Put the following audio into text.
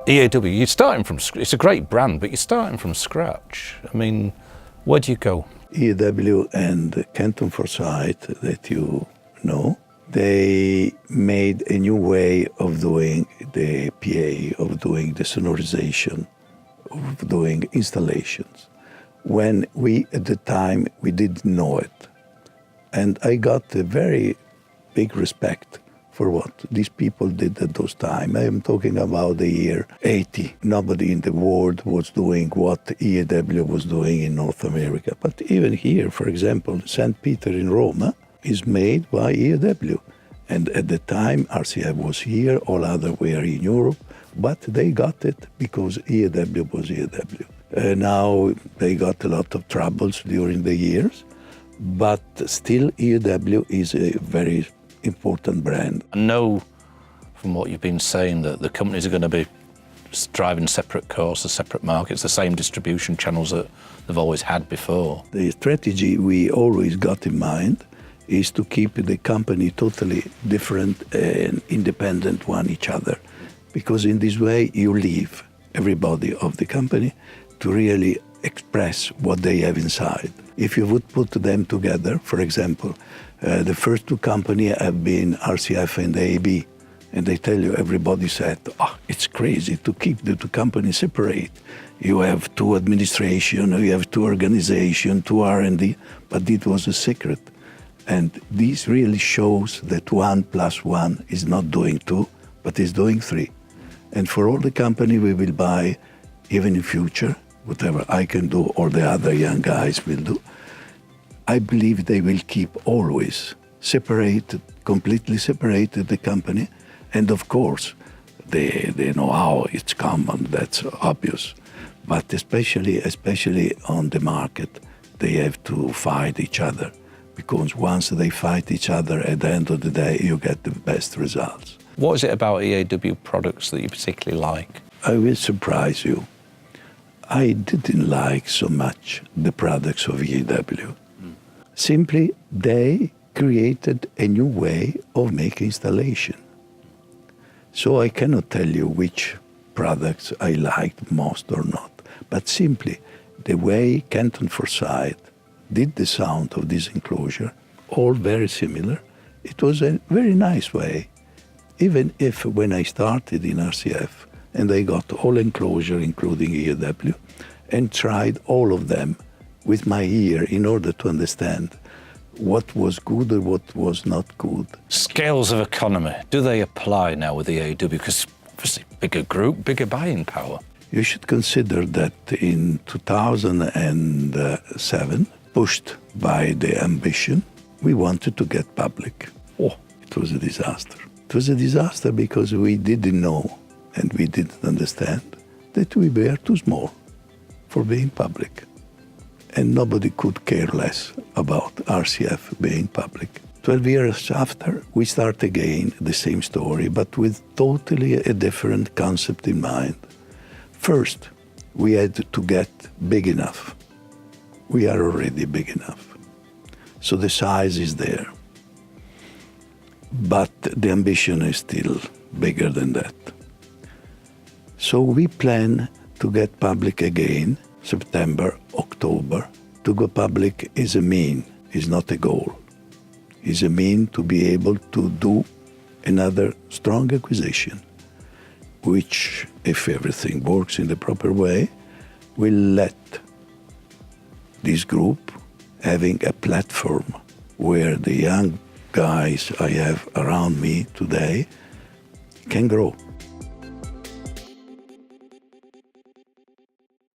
EAW, you're starting from, it's a great brand, but you're starting from scratch. I mean, where do you go? EAW and Canton Forsyth, that you know, they made a new way of doing the PA, of doing the sonorization, of doing installations. When we, at the time, we didn't know it. And I got a very big respect for what these people did at those times. I am talking about the year 80. Nobody in the world was doing what EAW was doing in North America. But even here, for example, St. Peter in Rome is made by EAW. And at the time, RCF was here, all other were in Europe, but they got it because EAW was EAW. Now they got a lot of troubles during the years, but still EAW is a very important brand. I know from what you've been saying that the companies are going to be driving separate courses, separate markets, the same distribution channels that they've always had before. The strategy we always got in mind is to keep the company totally different and independent one each other, because in this way you leave everybody of the company to really express what they have inside. If you would put them together, for example, the first two companies have been RCF and AAB, and they tell you, everybody said, oh, it's crazy to keep the two companies separate. You have two administration, you have two organization, two R&D, but it was a secret. And this really shows that 1 + 1 is not doing 2, but is doing 3. And for all the company we will buy, even in future, whatever I can do or the other young guys will do, I believe they will keep always separated, completely separated the company. And of course, they know how it's common, that's obvious. But especially on the market, they have to fight each other. Because once they fight each other, at the end of the day, you get the best results. What is it about EAW products that you particularly like? I will surprise you. I didn't like so much the products of EAW. Simply, they created a new way of making installation. So I cannot tell you which products I liked most or not, but simply the way Canton Forsyth did the sound of this enclosure, all very similar. It was a very nice way, even if when I started in RCF and I got all enclosure, including EAW, and tried all of them with my ear in order to understand what was good or what was not good. Scales of economy, do they apply now with EAW? Because obviously bigger group, bigger buying power. You should consider that in 2007, pushed by the ambition, we wanted to get public. Oh, it was a disaster. It was a disaster because we didn't know and we didn't understand that we were too small for being public. And nobody could care less about RCF being public. 12 years after, we start again the same story, but with totally a different concept in mind. First, we had to get big enough. We are already big enough. So the size is there. But the ambition is still bigger than that. So we plan to get public again, September, October. To go public is a mean, is not a goal. Is a mean to be able to do another strong acquisition, which, if everything works in the proper way, will let this group having a platform where the young guys I have around me today can grow.